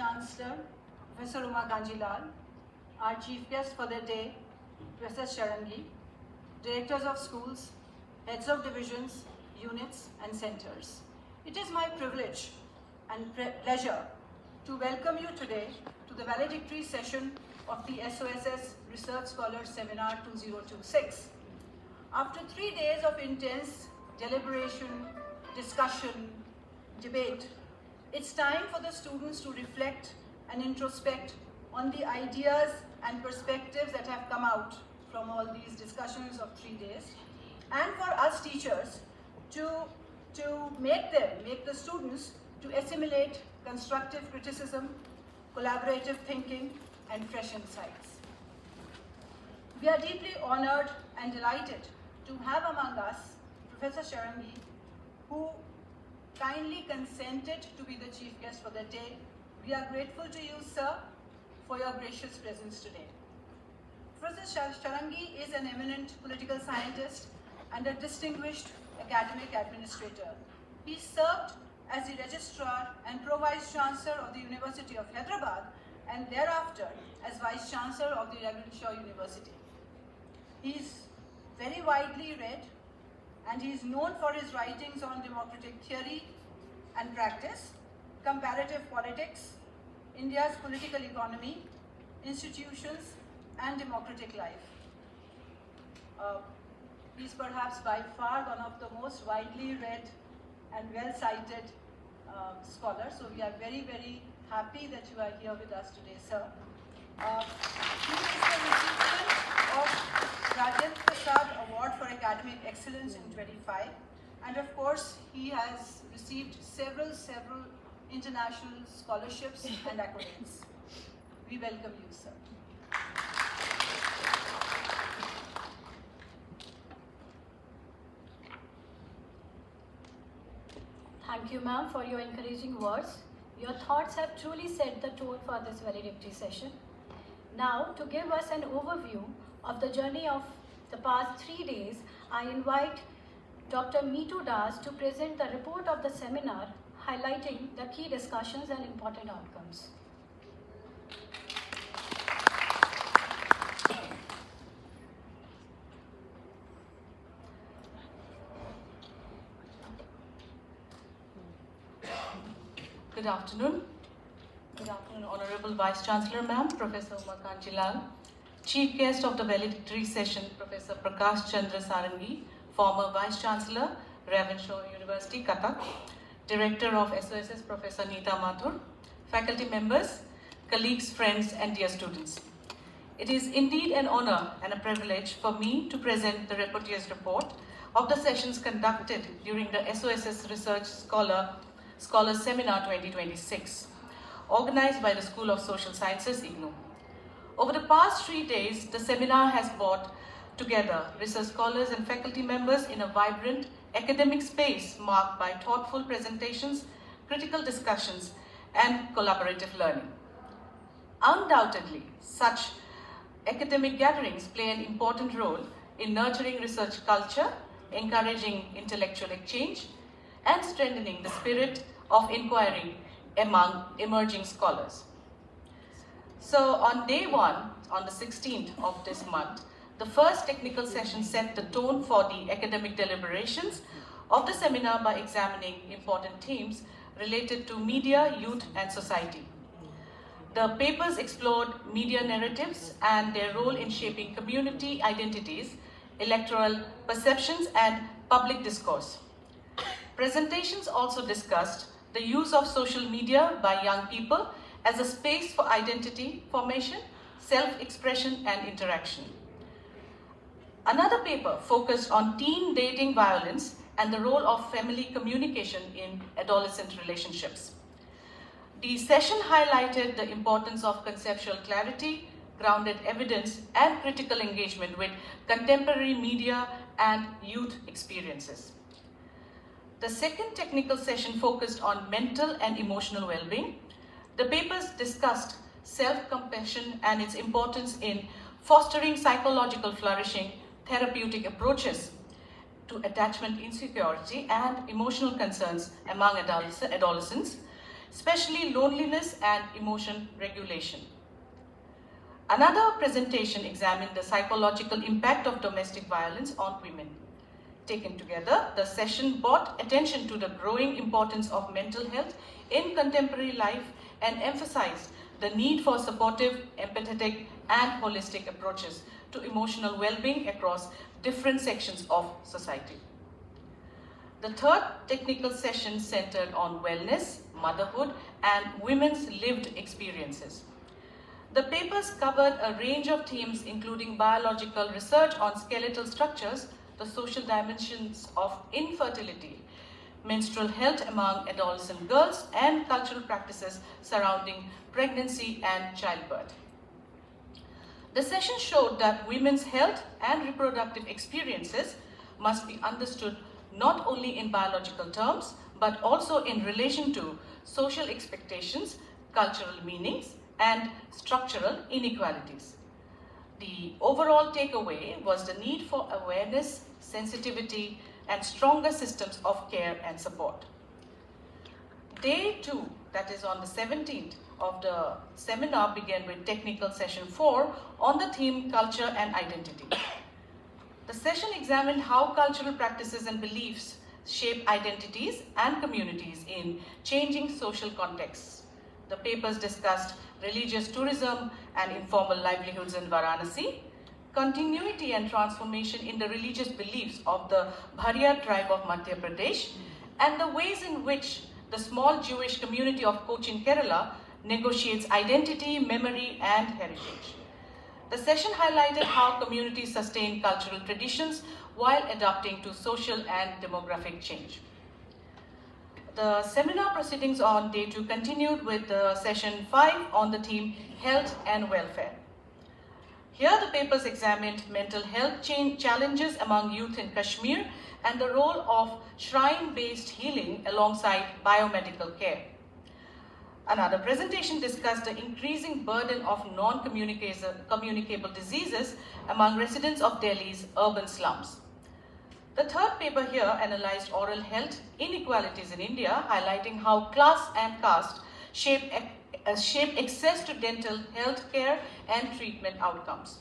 Chancellor, Professor Uma Kanjilal, our Chief Guest for the day, Professor Sharangi, Directors of Schools, Heads of Divisions, Units and Centers. It is my privilege and pleasure to welcome you today to the valedictory session of the SOSS Research Scholars Seminar 2026. After 3 days of intense deliberation, discussion, debate, it's time for the students to reflect and introspect on the ideas and perspectives that have come out from all these discussions of 3 days, and for us teachers to make the students to assimilate constructive criticism, collaborative thinking, and fresh insights. We are deeply honored and delighted to have among us Professor Sharangi, who kindly consented to be the chief guest for the day. We are grateful to you, sir, for your gracious presence today. Professor Sharangi is an eminent political scientist and a distinguished academic administrator. He served as the Registrar and Pro-Vice Chancellor of the University of Hyderabad and thereafter as Vice Chancellor of the Reverend Shaw University. He is very widely read and he is known for his writings on democratic theory and practice, comparative politics, India's political economy, institutions, and democratic life. He is perhaps by far one of the most widely read and well-cited scholars. So we are very, very happy that you are here with us today, sir. He is the recipient of Rajendra Prasad Award for Academic Excellence in 25, and of course he has received several international scholarships and accolades. We welcome you, sir. Thank you, ma'am, for your encouraging words. Your thoughts have truly set the tone for this valedictory session. Now, to give us an overview of the journey of the past 3 days, I invite Dr. Meetu Das to present the report of the seminar, highlighting the key discussions and important outcomes. Good afternoon. Good afternoon, Honorable Vice Chancellor, Ma'am, Professor Uma Kanjilal, Chief Guest of the valedictory session, Professor Prakash Chandra Sarangi, former Vice Chancellor, Reverend Shaw University, Cuttack, Director of SOSS, Professor Neeta Mathur, faculty members, colleagues, friends, and dear students. It is indeed an honor and a privilege for me to present the rapporteur's report of the sessions conducted during the SOSS Research Scholars Seminar 2026, organized by the School of Social Sciences, IGNOU. Over the past 3 days, the seminar has brought together research scholars and faculty members in a vibrant academic space marked by thoughtful presentations, critical discussions, and collaborative learning. Undoubtedly, such academic gatherings play an important role in nurturing research culture, encouraging intellectual exchange, and strengthening the spirit of inquiry among emerging scholars. So on day 1, on the 16th of this month, the first technical session set the tone for the academic deliberations of the seminar by examining important themes related to media, youth, and society. The papers explored media narratives and their role in shaping community identities, electoral perceptions, and public discourse. Presentations also discussed the use of social media by young people as a space for identity formation, self-expression, and interaction. Another paper focused on teen dating violence and the role of family communication in adolescent relationships. The session highlighted the importance of conceptual clarity, grounded evidence, and critical engagement with contemporary media and youth experiences. The second technical session focused on mental and emotional well-being. The papers discussed self-compassion and its importance in fostering psychological flourishing, therapeutic approaches to attachment insecurity and emotional concerns among adolescents, especially loneliness and emotion regulation. Another presentation examined the psychological impact of domestic violence on women. Taken together, the session brought attention to the growing importance of mental health in contemporary life and emphasized the need for supportive, empathetic, and holistic approaches to emotional well-being across different sections of society. The third technical session centered on wellness, motherhood, and women's lived experiences. The papers covered a range of themes including biological research on skeletal structures, the social dimensions of infertility, menstrual health among adolescent girls, and cultural practices surrounding pregnancy and childbirth. The session showed that women's health and reproductive experiences must be understood not only in biological terms, but also in relation to social expectations, cultural meanings, and structural inequalities. The overall takeaway was the need for awareness, sensitivity, and stronger systems of care and support. Day 2, that is on the 17th of the seminar, began with technical session 4 on the theme culture and identity. The session examined how cultural practices and beliefs shape identities and communities in changing social contexts. The papers discussed religious tourism and informal livelihoods in Varanasi, continuity and transformation in the religious beliefs of the Bharia tribe of Madhya Pradesh, and the ways in which the small Jewish community of Cochin, Kerala negotiates identity, memory, and heritage. The session highlighted how communities sustain cultural traditions while adapting to social and demographic change. The seminar proceedings on day 2 continued with session 5 on the theme Health and Welfare. Here the papers examined mental health challenges among youth in Kashmir and the role of shrine-based healing alongside biomedical care. Another presentation discussed the increasing burden of non-communicable diseases among residents of Delhi's urban slums. The third paper here analyzed oral health inequalities in India, highlighting how class and caste shape access to dental health care and treatment outcomes.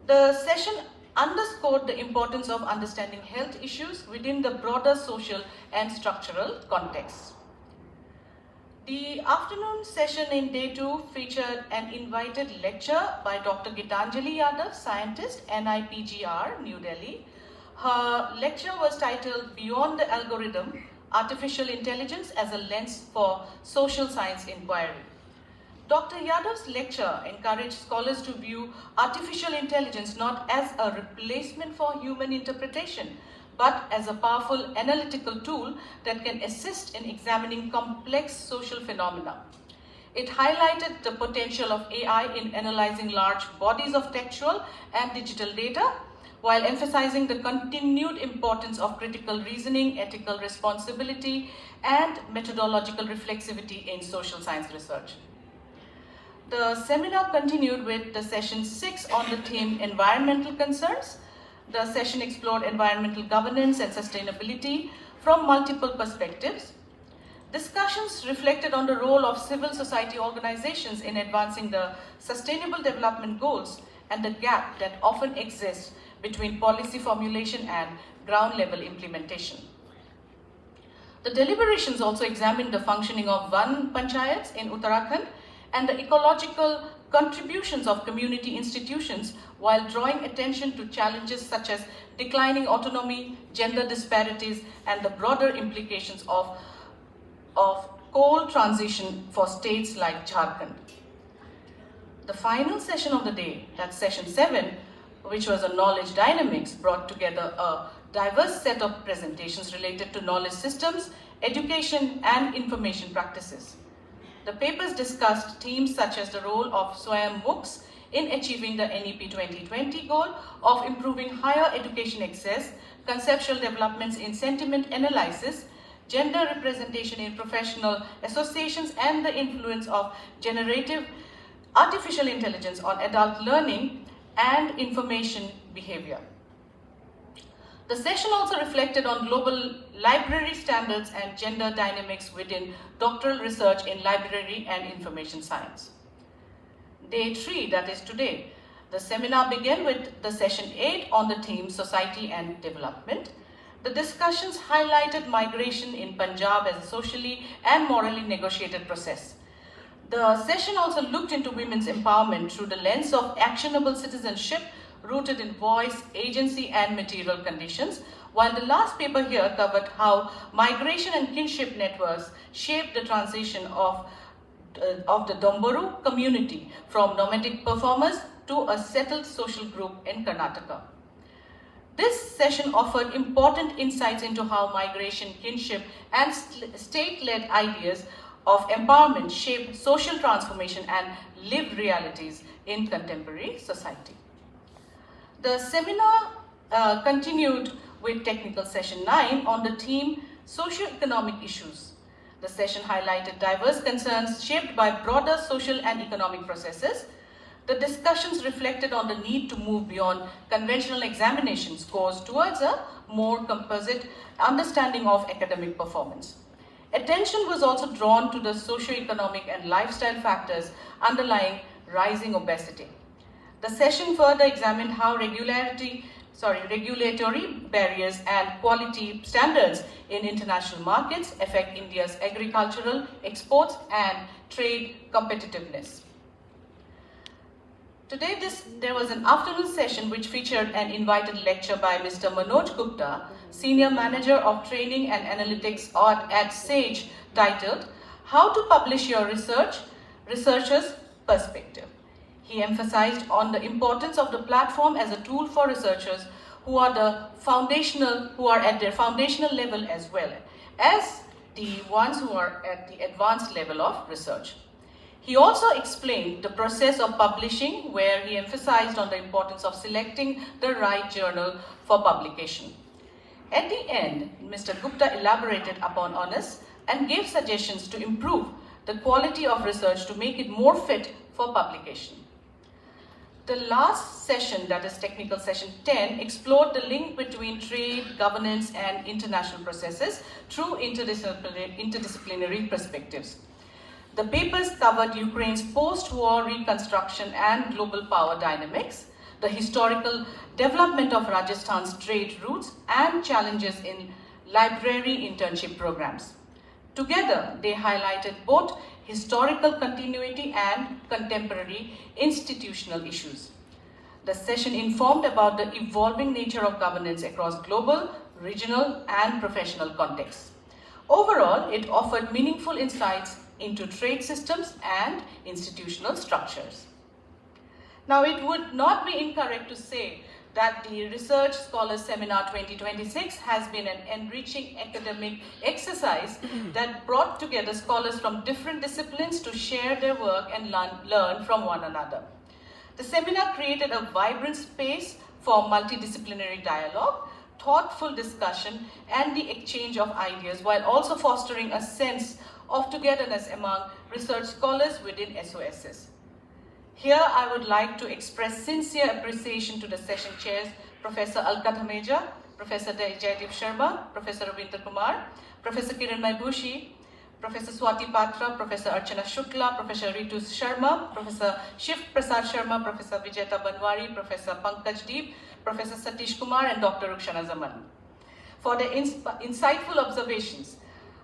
The session underscored the importance of understanding health issues within the broader social and structural context. The afternoon session in day 2 featured an invited lecture by Dr. Gitanjali Yadav, scientist, NIPGR, New Delhi. Her lecture was titled Beyond the Algorithm, Artificial Intelligence as a Lens for Social Science Inquiry. Dr. Yadav's lecture encouraged scholars to view artificial intelligence not as a replacement for human interpretation, but as a powerful analytical tool that can assist in examining complex social phenomena. It highlighted the potential of AI in analyzing large bodies of textual and digital data, while emphasizing the continued importance of critical reasoning, ethical responsibility, and methodological reflexivity in social science research. The seminar continued with the session 6 on the theme Environmental Concerns. The session explored environmental governance and sustainability from multiple perspectives. Discussions reflected on the role of civil society organizations in advancing the Sustainable Development Goals and the gap that often exists between policy formulation and ground-level implementation. The deliberations also examined the functioning of Van Panchayats in Uttarakhand and the ecological contributions of community institutions, while drawing attention to challenges such as declining autonomy, gender disparities, and the broader implications of coal transition for states like Jharkhand. The final session of the day, that's session 7, which was on knowledge dynamics, brought together a diverse set of presentations related to knowledge systems, education, and information practices. The papers discussed themes such as the role of Swayam MOOCs in achieving the NEP 2020 goal of improving higher education access, conceptual developments in sentiment analysis, gender representation in professional associations, and the influence of generative artificial intelligence on adult learning and information behavior. The session also reflected on global library standards and gender dynamics within doctoral research in library and information science. Day 3, that is today. The seminar began with the session 8 on the theme Society and Development. The discussions highlighted migration in Punjab as a socially and morally negotiated process. The session also looked into women's empowerment through the lens of actionable citizenship rooted in voice, agency and material conditions, while the last paper here covered how migration and kinship networks shaped the transition of the Dombaru community from nomadic performers to a settled social group in Karnataka. This session offered important insights into how migration, kinship and state-led ideas of empowerment shape social transformation and lived realities in contemporary society. The seminar continued with technical session 9 on the theme Socio-economic issues. The session highlighted diverse concerns shaped by broader social and economic processes. The discussions reflected on the need to move beyond conventional examination scores towards a more composite understanding of academic performance. Attention was also drawn to the socio-economic and lifestyle factors underlying rising obesity. The session further examined how regulatory barriers and quality standards in international markets affect India's agricultural exports and trade competitiveness. Today, there was an afternoon session which featured an invited lecture by Mr. Manoj Gupta, Senior Manager of Training and Analytics at SAGE, titled, How to Publish Your Research, Researcher's Perspective. He emphasized on the importance of the platform as a tool for researchers who are at their foundational level as well as the ones who are at the advanced level of research. He also explained the process of publishing, where he emphasized on the importance of selecting the right journal for publication. At the end, Mr. Gupta elaborated upon honors and gave suggestions to improve the quality of research to make it more fit for publication. The last session, that is technical session 10, explored the link between trade, governance and international processes through interdisciplinary perspectives. The papers covered Ukraine's post-war reconstruction and global power dynamics, the historical development of Rajasthan's trade routes, and challenges in library internship programs. Together, they highlighted both historical continuity and contemporary institutional issues. The session informed about the evolving nature of governance across global, regional, and professional contexts. Overall, it offered meaningful insights into trade systems and institutional structures. Now, it would not be incorrect to say that the Research Scholars Seminar 2026 has been an enriching academic exercise that brought together scholars from different disciplines to share their work and learn from one another. The seminar created a vibrant space for multidisciplinary dialogue, thoughtful discussion, and the exchange of ideas, while also fostering a sense of togetherness among research scholars within SOSS. Here, I would like to express sincere appreciation to the session chairs, Professor Alka Dhameja, Professor Jaideep Sharma, Professor Ravindra Kumar, Professor Kiranmay Bhushi, Professor Swati Patra, Professor Archana Shukla, Professor Ritu Sharma, Professor Shiv Prasad Sharma, Professor Vijayta Banwari, Professor Pankaj Deep, Professor Satish Kumar, and Dr. Rukshana Zaman. For their insightful observations,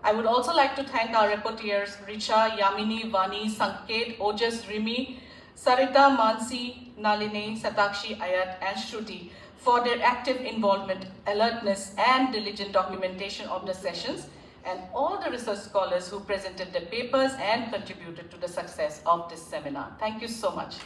I would also like to thank our reporters, Richa, Yamini, Vani, Sanket, Ojas, Rimi, Sarita, Mansi, Nalini, Satakshi, Ayat, and Shruti for their active involvement, alertness, and diligent documentation of the sessions, and all the research scholars who presented their papers and contributed to the success of this seminar. Thank you so much.